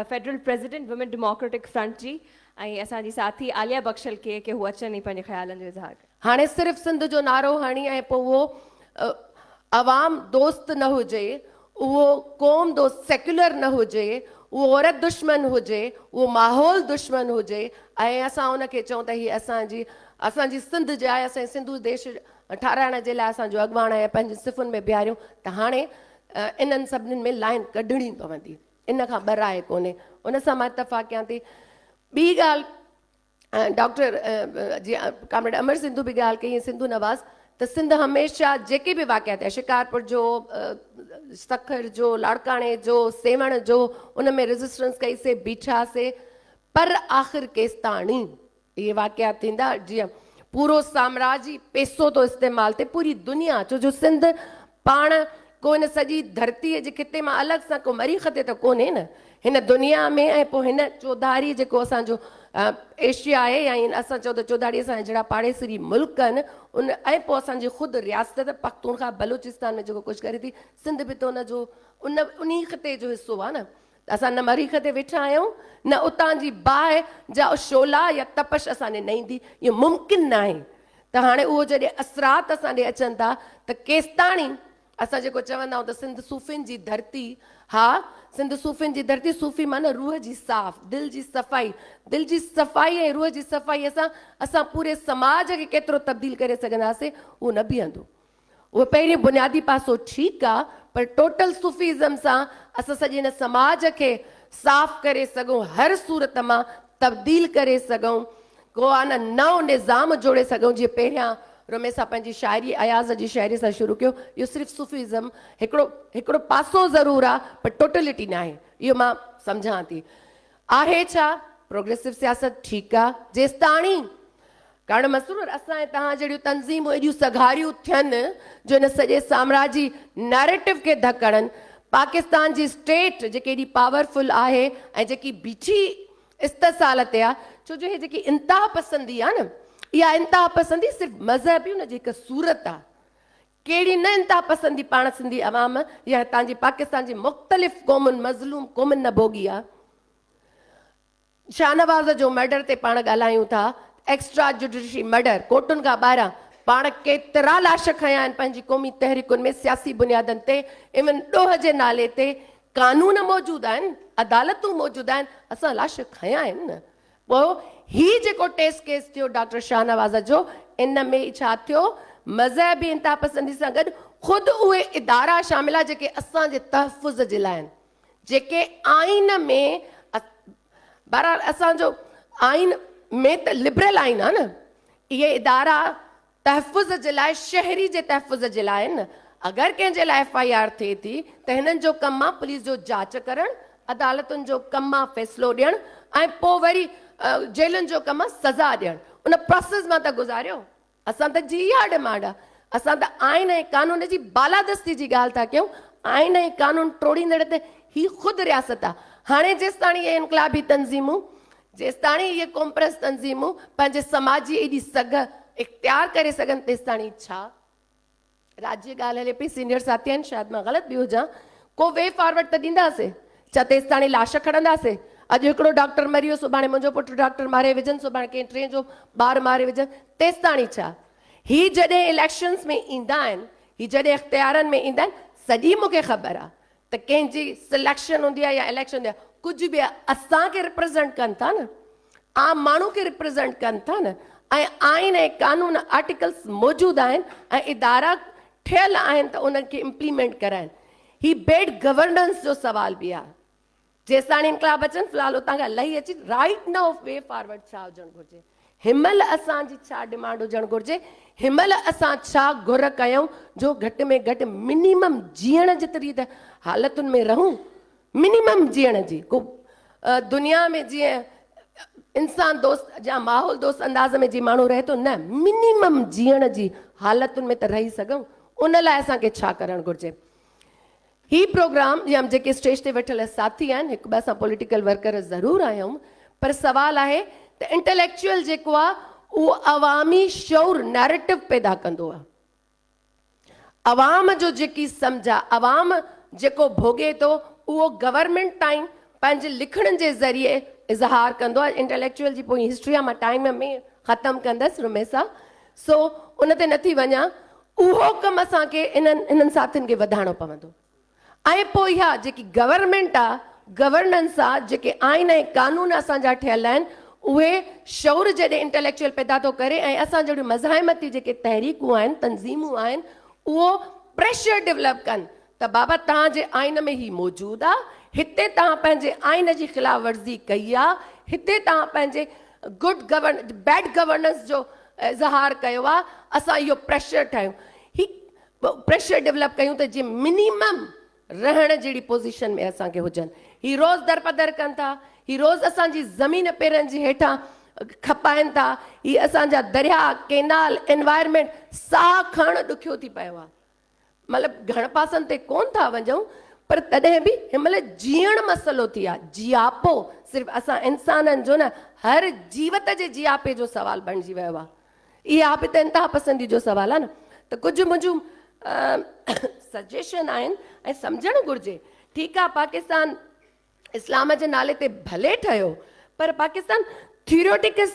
Federal president women democratic front जी ऐं असांजी साथी आलिया बख्शल के हू अचनि ऐं पंहिंजे ख़्यालनि जो इज़हार कनि। हाणे सिर्फ़ु सिंध जो नारो हणी ऐं पोइ उहो अवाम दोस्त न हुजे, उहो क़ौम दोस्त सेक्युलर न हुजे, उहो औरत दुश्मन हुजे, उहो माहौल दुश्मन हुजे ऐं असां उनखे चऊं त हीअ असांजी सिंध जे आहे, असांजे सिंधू देश ठाराइण जे लाइ असांजो अॻुवाण ऐं पंहिंजी सिफ़ुनि में बीहारियूं त हाणे इन्हनि सभिनीनि में लाइन कढणी पवंदी, इन खां ॿ राय कोन्हे। उन सां मां इतफ़ाक़ कयां थी। ॿी ॻाल्हि डॉक्टर जीअं कामरेड अमर सिंधू बि ॻाल्हि कई, सिंधू नवाज़, त सिंध हमेशह जेके बि वाक़िया थिया, शिकारपुर जो, सखर जो, लाड़काणे जो, सेवण जो, उन में रेजिस्टेंस कईसीं, बीठासीं, पर आख़िर केसिताणी इहे वाक़िया थींदा जीअं पूरो साम्राजी पैसो थो इस्तेमालु थिए, पूरी दुनिया, छो जो सिंध पाण को हिन सॼी धरतीअ जे खिते मां अलॻि सां को मरीख़ ते त कोन्हे न हिन दुनिया में। ऐं पोइ हिन चौधारी जेको असांजो एशिया आहे या असां चऊं त चौधारी असांजा जहिड़ा पाड़ेसरी मुल्क आहिनि उन, ऐं पोइ असांजी ख़ुदि रियासत पख्तूनख्वा बलूचिस्तान में जेको कुझु करे थी, सिंध बि त उनजो उन खिते जो हिसो आहे न। असां न मरीख़ ते वेठा आहियूं, न उतां जी बाहि जा शोला या तपश असांजे न ईंदी, इहो मुमकिन न आहे। त हाणे उहो जॾहिं असरात असां ॾे अचनि था त केसिताणी असां जेको चवंदा आहियूं त सिंध सूफ़ियुनि जी धरती, हा सिंध सूफ़ियुनि जी धरती, सूफ़ी माना रूह जी साफ़, दिलि जी सफ़ाई, दिलि जी सफ़ाई ऐं रूह जी सफ़ाई असां पूरे समाज खे केतिरो तब्दील करे सघंदासीं, उहो न बीहंदो। उहो पहिरीं बुनियादी पासो ठीकु आहे, पर टोटल सूफ़ीज़म सां असां सॼे हिन समाज खे साफ़ करे सघूं, हर सूरत मां तब्दील करे सघूं, को आहे न नओं निज़ाम जोड़े सघूं। जीअं पहिरियां रमेशा पंहिंजी शाइरी अयाज़ जी शाइरी सां शुरू कयो, इहो सिर्फ़ु सूफ़ीज़म हिकिड़ो पासो ज़रूरु आहे, पर टोटलिटी न आहे, इहो मां सम्झां थी। आहे छा प्रोग्रेसिव सियासत? ठीकु आहे जेसिताणी, कारण मसरूर असां ऐं तव्हां जहिड़ियूं तंज़ीमूं एॾियूं सघारियूं थियनि जो हिन सॼे साम्राजी नैरेटिव खे धकड़नि। पाकिस्तान जी स्टेट जेके एॾी पावरफुल आहे ऐं जेकी बीठी इस्तेसाल ते आहे, छो जो हे जेकी इंतिहा पसंदी आहे न, इहा इंतिहा पसंदी सिर्फ़ु मज़हबी हुन जी हिकु सूरत आहे। कहिड़ी न इंतिहा पसंदी पाण सिंधी अवाम या तव्हांजी पाकिस्तान जी मुख़्तलिफ़ क़ौमुनि मज़लूम क़ौमुनि न भोगी आहे। शाहनवाज़ जो मर्डर ते पाण ॻाल्हायूं था, एक्स्ट्रा जुडिशरी मर्डर, कोर्टुनि खां ॿाहिरां पाण केतिरा लाश खया आहिनि पंहिंजी क़ौमी तहरीकुनि में सियासी बुनियादनि ते, इवन ॾोह जे नाले ते कानून मौजूदु आहिनि, अदालतूं मौजूदु आहिनि, असां लाश खया आहिनि न। पोइ हीउ जेको टेस्ट केस थियो डॉक्टर शाहनवाज़ जो, इन में छा थियो, मज़हबी इंतिहा पसंदी सां गॾु ख़ुदि उहे इदारा शामिल आहे जेके असांजे तहफ़ुज़ जे लाइ आहिनि, जेके आइन में बहरहाल असांजो आइन में त लिबरल आइन आहे न, इहे इदारा तहफ़ुज़ जे लाइ, शहरी जे तहफ़ुज़ जे लाइ आहिनि। अगरि कंहिंजे लाइ FIR थिए थी त हिननि जो कमु आहे पुलिस जो जांच करणु, अदालतुनि जो कमु आहे फ़ैसिलो ॾियणु, ऐं पोइ वरी जेलुनि जो कमु आहे सज़ा ॾियणु। उन प्रोसेस मां त गुज़ारियो। असां त जी इहा डिमांड आहे, असां त आइन ऐं कानून जी बालादस्ती जी ॻाल्हि था कयूं। आइन ऐं कानून टोड़ींदड़ त ही ख़ुदि रियासत आहे। हाणे जेसिताणी इहे इनक़लाबी तंज़ीमूं, जेसिताणी इहे कॉम्प्रेस तंज़ीमूं पंहिंजे समाजी एॾी सघ इख़्तियार करे सघनि, तेसिताणी छा राज्य ॻाल्हि हले पई। सीनियर साथी आहिनि, शायदि मां ग़लति बि हुजां, को वे फॉरवर्ड त ॾींदासीं? छा तेसिताणी लाश खणंदासीं? अॼु हिकिड़ो डॉक्टर मरी वियो, सुभाणे मुंहिंजो पुटु डॉक्टर मारे विझनि, सुभाणे कंहिं टे जो ॿार मारे विझनि, तेसिताणी छा? ही जॾहिं इलेक्शन्स में ईंदा आहिनि, ही जॾहिं इख़्तियारनि में ईंदा आहिनि, सॼी मूंखे ख़बर आहे त कंहिंजी सिलेक्शन हूंदी आहे या इलेक्शन हूंदी आहे, कुझु बि असांखे रिप्रेज़ेंट कनि था न, आम माण्हू खे रिप्रेज़ेंट कनि था न, ऐं आइन ऐं कानून आर्टिकल्स मौजूदु आहिनि ऐं इदारा ठहियल आहिनि त उन्हनि खे इम्प्लीमेंट कराइनि। ही बेड गवर्नेंस जो सवाल बि आहे। जेसिताणी इनक़लाब अचनि, फ़िलहाल उतां खां लही अची राइट नाउ वे फॉरवर्ड छा हुजणु घुरिजे, हिनमहिल असांजी छा डिमांड हुजणु घुरिजे, हिनमहिल असां छा घुर कयूं जो घटि में घटि मिनिमम जीअण जेतिरी त हालतुनि में रहूं, मिनिमम जीअण जी। को दुनिया में जीअं इंसान दोस्त या माहौल दोस्त अंदाज़ में जीअं माण्हू रहे थो, न मिनिमम जीअण जी हालतुनि में त रही सघूं, उन लाइ असांखे छा करणु घुरिजे। ही प्रोग्राम या जेके स्टेज ते वेठल साथी आहिनि, हिकु ॿ असां पॉलिटिकल वर्कर ज़रूरु आहियूं, पर सुवालु आहे त इंटेलेक्चुअल जेको आहे उहो अवामी शौर नैरेटिव पैदा कंदो आहे। अवाम जो जेकी सम्झ आहे, अवाम जेको भोगे थो, उहो गवर्नमेंट ताईं पंहिंजे लिखण जे ज़रिए इज़हार कंदो आहे। इंटेलेक्चुअल जी पोइ हिस्ट्री आहे, मां टाइम में ख़तमु कंदसि रुमेसा, सो उन ते नथी वञा। उहो कमु असांखे इन्हनि साथियुनि खे वधाइणो पवंदो। ऐं पोइ इहा जेकी गवर्नमेंट आहे, गवर्नेंस आहे, जेके आइन ऐं कानून असांजा ठहियल आहिनि, उहे शौर जॾहिं इंटेलेक्चुअल पैदा थो करे ऐं असां जहिड़ियूं मज़ाहिमती जेके तहरीकूं आहिनि, तंज़ीमूं आहिनि, उहो प्रेशर डेवलप कनि त बाबा तव्हांजे आइन में ही मौजूदु आहे, हिते तव्हां पंहिंजे आइन जी ख़िलाफ़ वर्ज़ी कई आहे, हिते तव्हां पंहिंजे बैड गवर्नेंस जो इज़हार कयो आहे, असां इहो प्रेशर ठाहियूं, ही प्रेशर डेवलप कयूं त जीअं मिनिमम रहण जहिड़ी पोज़ीशन में असांखे हुजनि। ही रोज़ दरपदर कनि था, ही रोज़ असांजी ज़मीन पेरनि जे हेठां खपाइनि था, ही असांजा दरिया, केनाल, एनवायरमेंट साह खणणु ॾुखियो थी पियो आहे। मतिलबु घण पासनि ते कोन था वञूं, पर तॾहिं बि हिनमहिल जीअण मसइलो थी आहे। जियापो सिर्फ़ु असां इंसाननि जो न, हर जीवत जे जियापे जो सवाल बणिजी वियो आहे। इहा बि त इंतिहा पसंदी जो सवाल आहे न। त कुझु मुंहिंजूं सजेशन आहिनि ऐं सम्झणु घुरिजे। ठीकु आहे, पाकिस्तान इस्लाम जे नाले ते भले ठहियो, पर पाकिस्तान थियोरेटिकस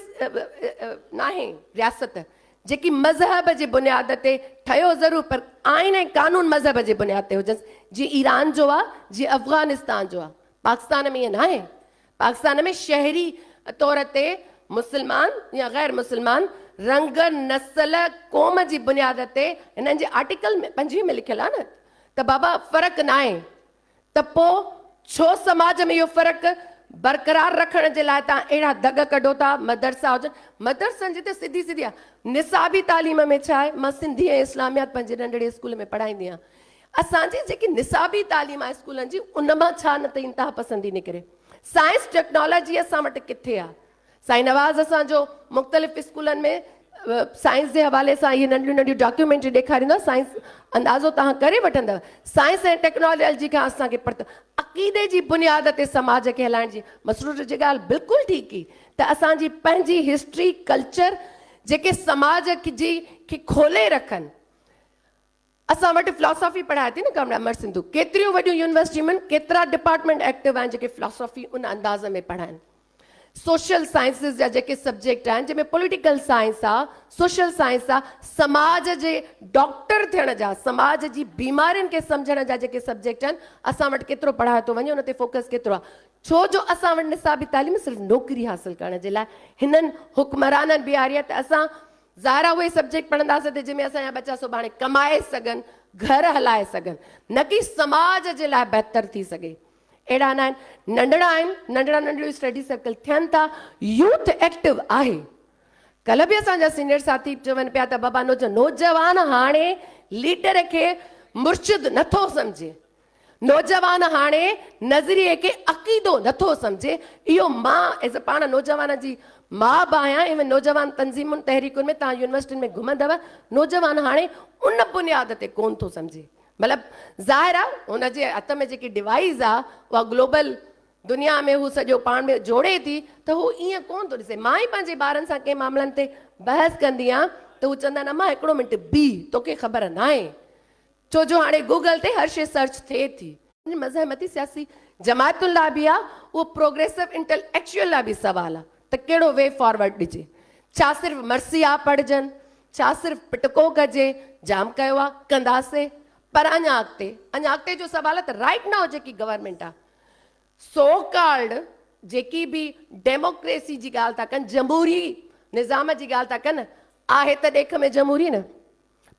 न आहे रियासत जेकी मज़हब जे बुनियाद ते ठहियो ज़रूरु, पर आइन ऐं कानून मज़हब जे बुनियाद ते हुजनि। जीअं ईरान जो आहे, जीअं अफ़गानिस्तान जो आहे। पाकिस्तान में ईअं न आहे। पाकिस्तान में शहरी तौर ते मुस्लमान या गैर मुस्लमान रंग, नस्ल, क़ौम जी बुनियाद ते हिननि जे आर्टिकल में 25 में लिखियलु आहे न त बाबा फ़र्क़ु न आहे। त पोइ छो समाज में इहो फ़र्क़ु बरक़रार रखण जे लाइ तव्हां अहिड़ा दग कढो था? मदरसा हुजनि, मदरसनि जी त सिधी सिधी आहे। निसाबी तालीम में छा आहे? मां सिंधी ऐं इस्लामियात पंहिंजे नंढड़े स्कूल में पढ़ाईंदी आहियां। असांजी जेकी निसाबी तालीम आहे स्कूलनि जी, उन मां छा न त इंतिहा पसंदी निकिरे। साइंस टेक्नोलॉजी असां वटि किथे आहे? साईं नवाज़ असांजो मुख़्तलिफ़ स्कूलनि में साइंस जे हवाले सां इहे नंढियूं नंढियूं डॉक्यूमेंट्री ॾेखारींदो। साइंस अंदाज़ो तव्हां करे वठंदव। साइंस ऐं टेक्नोलॉजी खां असांखे अक़ीदे जी बुनियाद ते समाज खे हलाइण जी मसरूर जी ॻाल्हि बिल्कुलु ठीकु ई। त असांजी पंहिंजी हिस्ट्री, कल्चर जेके समाज जी खे खोले रखनि। असां वटि फिलॉसफी पढ़ाए थी न कमरा अमर सिंधु, केतिरियूं वॾियूं यूनिवर्सिटियूं आहिनि, केतिरा डिपार्टमेंट एक्टिव आहिनि जेके फिलॉसफी उन अंदाज़ में पढ़ाइनि। सोशल साइंसिस जा जेके सब्जेक्ट आहिनि, जंहिंमें पॉलिटिकल साइंस आहे, सोशल साइंस आहे, समाज जे डॉक्टर थियण जा, समाज जी बीमारियुनि खे सम्झण जा जेके सब्जेक्ट आहिनि, असां वटि केतिरो पढ़ायो थो वञे, उन ते फोकस केतिरो आहे? छो जो असां वटि निसाबी तालीम सिर्फ़ु नौकिरी हासिलु करण जे लाइ हिननि हुक्मराननि बीहारी आहे। त असां ज़ाहिर उहे सब्जेक्ट पढ़ंदासीं त जंहिंमें असांजा बच्चा सुभाणे कमाए सघनि, घर हलाए सघनि, न की समाज जे लाइ बहितर थी सघे। अहिड़ा न आहिनि, नंढड़ा आहिनि, नंढड़ा नंढड़ियूं स्टडी सर्कल थियनि था, यूथ एक्टिव आहे। कल्ह बि असांजा सीनियर साथी चवनि पिया त बाबा नौजवान हाणे लीडर खे मुर्शिद नथो सम्झे, नौजवान हाणे नज़रिए खे अक़ीदो नथो सम्झे। इहो मां एज़ पाण नौजवान जी मां बि आहियां। इवन नौजवान तंज़ीमुनि, तहरीकुनि में तव्हां यूनिवर्सिटियुनि में घुमंदव, नौजवान हाणे उन बुनियाद ते कोन थो सम्झे। मतिलबु ज़ाहिर आहे हुनजे हथ में जेकी डिवाइस आहे उहा ग्लोबल दुनिया में हू सॼो पाण में जोड़े थी, त हू ईअं कोन थो ॾिसे। मां ई पंहिंजे ॿारनि सां कंहिं मामलनि ते बहस कंदी आहियां त हू चवंदा आहिनि अम्मा हिकिड़ो मिंट बी, तोखे ख़बर न आहे, छो जो हाणे गूगल ते हर शइ सर्च थिए थी। मज़हमती सियासी जमायतुनि लाइ बि आहे, उहो प्रोग्रेसिव इंटेलेक्चुअल लाइ बि सवाल आहे त कहिड़ो वे फॉरवर्ड ॾिजे। छा सिर्फ़ु मर्सिया पढ़जनि, छा सिर्फ़ु पिटको कजे? जाम कयो आहे, कंदासीं, पर अञा अॻिते जो सवाल आहे त राइट नाउ जेकी गवर्नमेंट आहे, सो कॉल्ड जेकी बि डेमोक्रेसी जी ॻाल्हि था कनि, जमहूरी निज़ाम जी ॻाल्हि था कनि, आहे त ॾेख में जमहूरी न,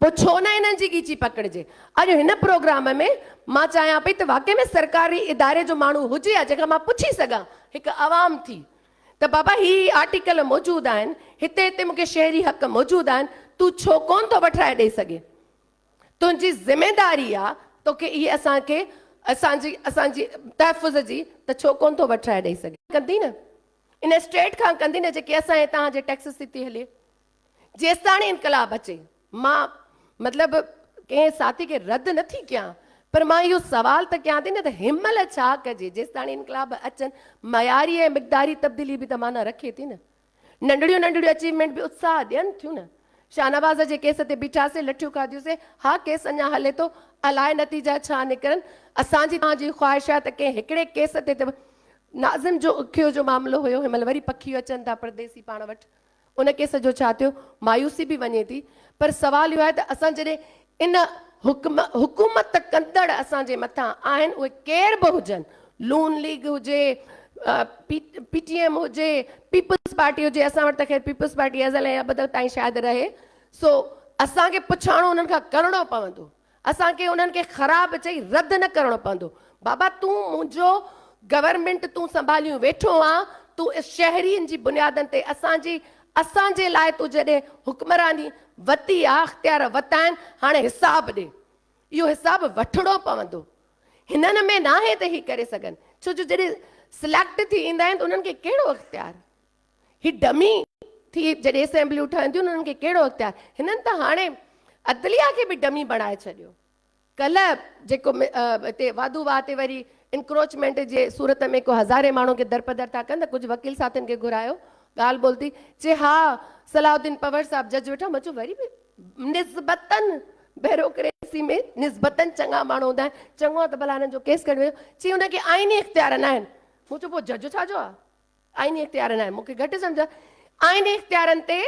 पोइ छो न हिननि जी ॻीची पकड़िजे? अॼु हिन प्रोग्राम में मां चाहियां पई त वाक़ई में सरकारी इदारे जो माण्हू हुजे, जंहिंखां मां पुछी सघां हिकु आवाम थी त बाबा ही आर्टिकल मौजूदु आहिनि, हिते हिते मूंखे शहरी हक़ मौजूदु आहिनि, तूं छो कोन थो वठाए ॾेई सघे? तुंहिंजी ज़िमेदारी आहे तोखे इहे असांजी तहफ़ुज़ जी, त छो कोन थो वठाए ॾेई सघे? कंदी न, इन स्टेट खां कंदी न जेकी असांजे तव्हांजे टैक्सिस थी हले, जेसिताणी इनकलाब अचे। मां मतिलबु कंहिं साथी खे रद्द नथी कयां, पर मां इहो सवाल त कयां थी न त हिनमहिल छा कजे जेसिताणी इनकलाब अचनि? मयारी ऐं मिक़दारी तब्दीली बि त माना रखे थी न। नंढड़ियूं नंढड़ियूं अचीवमेंट बि उत्साह ॾियनि थियूं न। शाहनवाज़ जे केस ते बीठासीं, लठियूं खाधियूंसीं, हा केस अञा हले थो, अलाए नतीजा छा निकिरनि। असांजी तव्हांजी ख़्वाहिश आहे त कंहिं हिकिड़े केस ते नाज़िम जो उखियो जो मामिलो हुयो, हिन महिल वरी पखियूं अचनि था परदेसी पाण वटि, उन केस जो छा थियो, मायूसी बि वञे थी। पर सवाल इहो आहे त असां जॾहिं इन हुकूमत कंदड़ असांजे मथां आहिनि, उहे केर बि हुजनि, लून लीग हुजे, PTM हुजे, पीपल्स पार्टी हुजे, असां वटि त ख़ैर पीपल्स पार्टी अज़ल ऐं अबद ताईं शायदि रहे, सो असांखे पुछाणो उन्हनि खां करिणो पवंदो, असांखे उन्हनि खे ख़राबु चई रद्द न करिणो पवंदो। बाबा तूं मुंहिंजो गवर्नमेंट तूं संभालियूं वेठो आहे, तूं शहरीनि जी बुनियादनि ते असांजे लाइ तूं जॾहिं हुक्मरानी वरिती आहे, अख़्तियार वरिता आहिनि, हाणे हिसाबु ॾे, इहो हिसाबु वठिणो पवंदो। हिननि में न आहे त ही करे सघनि, छो जो जॾहिं सिलेक्ट थी ईंदा आहिनि त उन्हनि खे कहिड़ो अख़्तियार, ही डमी थी जॾहिं असेंबलियूं ठहंदियूं उन्हनि खे कहिड़ो अख़्तियार। हिननि त हाणे अदलिया खे बि डमी बणाए छॾियो। कल्ह जेको हिते वाधू वाह ते वरी इंक्रोचमेंट जे सूरत में को हज़ारे माण्हू खे दरपदर था कनि, त कुझु वकील साथियुनि खे घुरायो, ॻाल्हि बोलती चए हा सलाउद्दीन पवर साहब जज वेठा, मुंहिंजो वरी बि निस्बतन ब्यूरोक्रेसी में निस्बतन चङा माण्हू हूंदा आहिनि, चङो आहे त भला हिननि जो केस कढी वियो, चई हुनखे आइनी इख़्तियार न आहिनि। मूं चयो पोइ जज छा जो आहे, आइनी इख़्तियार न आहिनि, मूंखे घटि सम्झ। आइनी इख़्तियारनि ते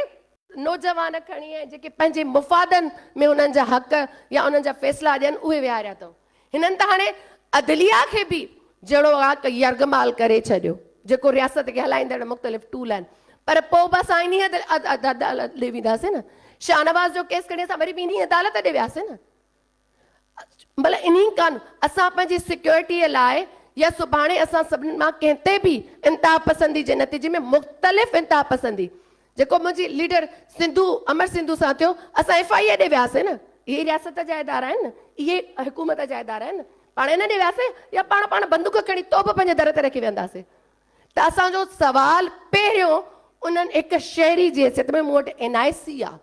नौजवान खणी ऐं जेके पंहिंजे मुफ़ादनि में उन्हनि जा हक़ या उन्हनि जा फ़ैसिला ॾियनि उहे विहारिया अथऊं। हिननि त हाणे अदलिया खे बि जहिड़ो आहे यर्गमाल करे छॾियो, जेको रियासत खे हलाईंदड़ मुख़्तलिफ़ टूल आहिनि। पर पोइ बसि आइनी अदालत ॾे वेंदासीं न, शाहनवाज़ जो केस खणी असां वरी बि इन अदालत ॾे वियासीं न। भले इन कान असां पंहिंजी सिक्योरिटीअ लाइ या सुभाणे असां सभिनी मां कंहिं ते बि इंतिहा पसंदी जे नतीजे में मुख़्तलिफ़ इंतिहा पसंदी, जेको मुंहिंजी लीडर अमर सिंधु सां थियो, असां FIA ॾे वियासीं न। इहे रियासत जा इदारा आहिनि न, इहे हुकूमत जा इदारा आहिनि न, पाण इन ॾे वियासीं या पाण बंदूक खणी तोप पंहिंजे दर ते रखी वेंदासीं। त असांजो सवाल पहिरियों उन्हनि हिकु शहरी जी हैसियत में, मूं वटि NIC आहे,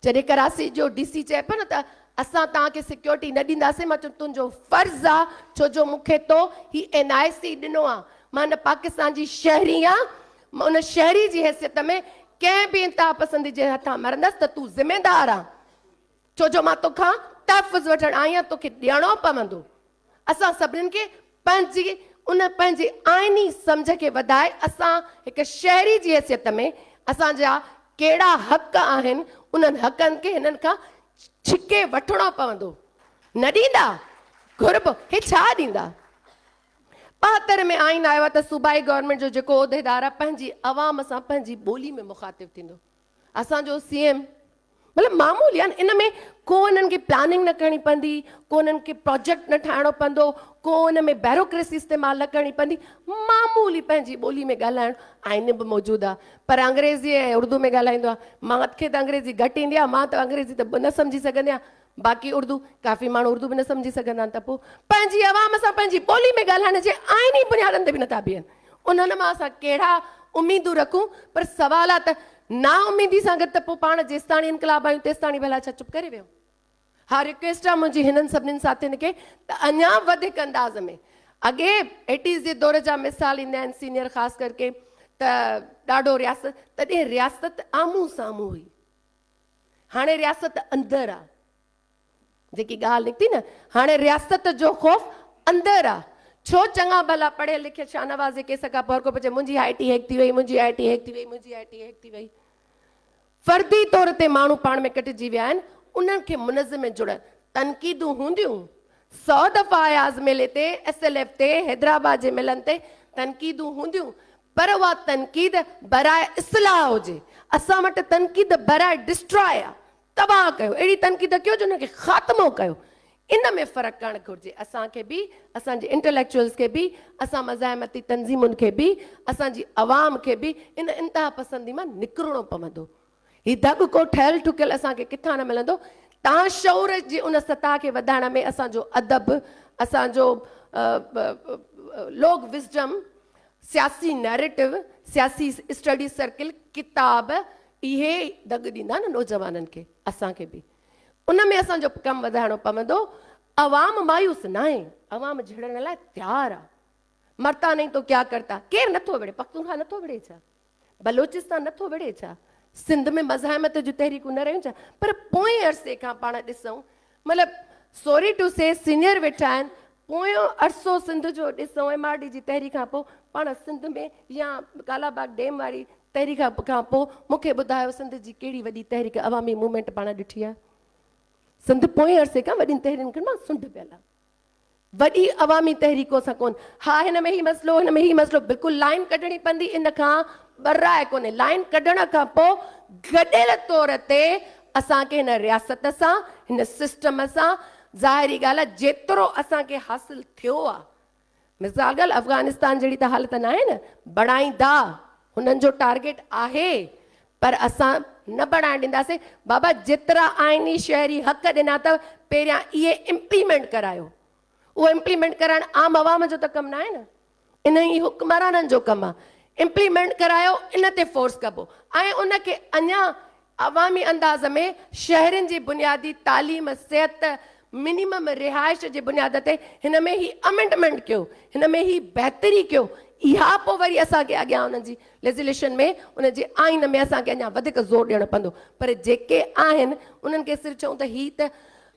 जॾहिं कराची जो DC चए पियो न त असां तव्हांखे सिक्योरिटी न ॾींदासीं, मां चयो तुंहिंजो फर्ज़ु आहे, छो जो मूंखे तो ही NIC ॾिनो आहे, मां न पाकिस्तान जी शहरी आहियां, उन शहरी जी हैसियत में कंहिं बि इंतिहा पसंदी जे हथां मरंदसि त तूं ज़िमेदार आहे, छो जो मां तोखां तहफ़ुज़ वठणु आई आहियां, तोखे ॾियणो पवंदो। असां सभिनीनि खे पंहिंजी आइनी सम्झ खे वधाए असां हिकु शहरी जी हैसियत में असांजा कहिड़ा हक़ आहिनि, उन्हनि हक़नि खे हिननि खां छिके वठिणो पवंदो। न ॾींदा घुर्ब, हे छा ॾींदा। 72 में आइन आयो आहे त सूबाई गवर्नमेंट जो जेको उहिदेदार आहे पंहिंजी अवाम सां पंहिंजी ॿोली में मुखातिब थींदो। असांजो CM मतिलबु मामूली आहे, इन में को उन्हनि खे प्लानिंग न करणी पवंदी, को उन्हनि खे प्रोजेक्ट न ठाहिणो पवंदो, को उन में ब्यूरोक्रेसी इस्तेमालु न करणी पवंदी, मामूली पंहिंजी ॿोली में ॻाल्हाइणु। आइन बि मौजूदु आहे, पर अंग्रेज़ी ऐं उर्दू में ॻाल्हाईंदो आहे। मूंखे त अंग्रेज़ी घटि ईंदी आहे, मां त अंग्रेज़ी त न सम्झी सघंदी आहियां, बाक़ी उर्दू काफ़ी माण्हू उर्दू बि न सम्झी सघंदा आहिनि, त पोइ पंहिंजी अवाम सां पंहिंजी ॿोली में ॻाल्हाइण जे आइनी बुनियादनि ते बि नथा बीहनि। उन्हनि मां असां कहिड़ा उमेदूं रखूं, पर सवाल आहे त ना उमेदी सां गॾु त पोइ पाण जेसिताणी इनकलाब आहियूं तेसिताणी भला छा चुप करे वियो। हा रिक्वेस्ट आहे मुंहिंजी हिननि सभिनीनि साथियुनि खे त अञा वधीक अंदाज़ में, अॻे 80s जे दौर जा मिसाल ईंदा आहिनि सीनियर ख़ासि करके, त ॾाढो रियासत, तॾहिं रियासत आम्हूं साम्हूं हुई, हाणे रियासत अंदरि आहे। जेकी ॻाल्हि निकिती न, हाणे रियासत जो ख़ौफ़ अंदरि आहे। छो चङा भला पढ़ियल लिखियल शाहनवाज़ जे केस खां पोइ पुछे मुंहिंजी हाइट हेक थी वई, मुंहिंजी हाइट हेक थी वई, मुंहिंजी हाइट हेक थी वई। फर्दी तौर ते माण्हू पाण में कटिजी विया आहिनि, उन्हनि खे मुनज़िम में जुड़नि। तनक़ीदूं हूंदियूं, 100 दफ़ा आयाज़ मेले ते, SLF ते, हैदराबाद जे मेलनि ते तनक़ीदूं हूंदियूं, पर उहा तनक़ीद बराए इस्लाह हुजे। असां वटि तनक़ीद बराए डिस्ट्रॉय आहे, तबाह कयो, अहिड़ी तनक़ीद कयो जो हुनखे ख़ात्मो कयो। इन में फ़र्क़ु करणु घुरिजे, असांखे बि, असांजे इंटेलेक्चुअल्स खे बि, असां मज़ाहिमती तंज़ीमुनि खे बि, असांजी अवाम खे बि इन इंतिहा पसंदी मां निकिरणो पवंदो। ही दग को ठहियल ठुकियल असांखे किथां न मिलंदो। तव्हां शऊर जी उन सतह खे वधाइण में असांजो अदब, असांजो लोक विज़डम, सियासी नैरेटिव, सियासी स्टडी सर्किल, किताब, इहे दग ॾींदा न नौजवाननि खे, असांखे बि उन में असांजो कमु वधाइणो पवंदो। अवाम मायूस न आहे, अवाम झड़ण लाइ तयारु आहे। मरता नहीं तो क्या करता, केरु नथो विढ़े, पख्तूनख्वा नथो विढ़े छा, बलोचिस्तान नथो विढ़े छा, सिंध में मज़ाहिमत जूं तहरीकूं न रहियूं छा। पर पोएं अरसे खां पाण ॾिसूं, मतिलबु सॉरी टू से सीनियर वेठा आहिनि, पोयों अरसो सिंध जो ॾिसूं MRD जी तहरीक खां पोइ पाण सिंध में या कालाबाग डैम वारी तहरीक खां पोइ मूंखे ॿुधायो सिंध जी कहिड़ी वॾी तहरीक अवामी मूवमेंट पाण ॾिठी आहे। सिंध पोएं अरसे खां वॾियुनि तहरीकुनि मां सुंढ पियल आहे, वॾी अवामी तहरीको सां कोन। हा हिन में ही मसइलो, हिन में ही मसइलो, बिल्कुलु लाइन कढणी पवंदी, इन खां ॿराए कोन्हे। लाइन कढण खां पोइ गॾियल तौर ते असांखे हिन रियासत सां, हिन सिस्टम सां, ज़ाहिरी ॻाल्हि आहे जेतिरो असांखे हासिलु थियो आहे, मिसाल ॻाल्हि अफ़गानिस्तान जहिड़ी त हालत न आहे न, बणाईंदा, हुननि जो टारगेट आहे, पर असां न बणाइण ॾींदासीं। बाबा जेतिरा आइनी शहरी हक़ ॾिना अथव, पहिरियां इहे इम्प्लीमेंट करायो। उहो इम्प्लीमेंट कराइण आम आवाम जो त कमु न आहे न, इन ई हुक्मराननि जो कमु आहे। इम्प्लीमेंट करायो, इन ते फोर्स कबो ऐं उनखे अञा अवामी अंदाज़ में शहरनि जी बुनियादी तालीम, सिहत, मिनिमम रिहाइश जे बुनियाद ते हिन में ही अमेंडमेंट कयो, हिन में ही बहितरी कयो। इहा पोइ वरी असांखे अॻियां उन्हनि जी लेजिस्लेशन में, उन जे आइन में असांखे अञा वधीक ज़ोर ॾियणो पवंदो। पर जेके आहिनि उन्हनि खे सिर्फ़ु चऊं त ही त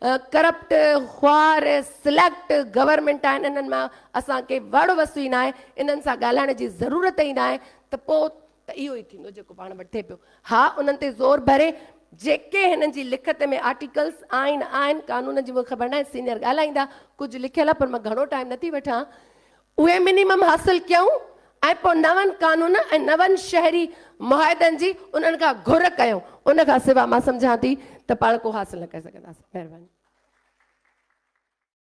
करप्ट, ख़्वार, सिलेक्ट गवर्नमेंट आहिनि, इन्हनि मां असांखे वड़ वसूई न आहे, इन्हनि सां ॻाल्हाइण जी ज़रूरत ई न आहे, त पोइ त इहो ई थींदो जेको पाण वटि थिए पियो। हा उन्हनि ते ज़ोर भरे, जेके हिननि जी लिखत में आर्टिकल्स आहिनि कानून जी, मूंखे ख़बर न आहे, सीनियर ॻाल्हाईंदा, कुझु लिखियल आहे पर मां घणो टाइम नथी वठां, उहे मिनिमम हासिलु कयूं ऐं पोइ नवनि कानून ऐं नवनि शहरी मुआहदनि जी उन्हनि खां घुर कयूं। उन खां सवाइ मां सम्झां थी त पाण को हासिलु न करे सघंदासीं। महिरबानी।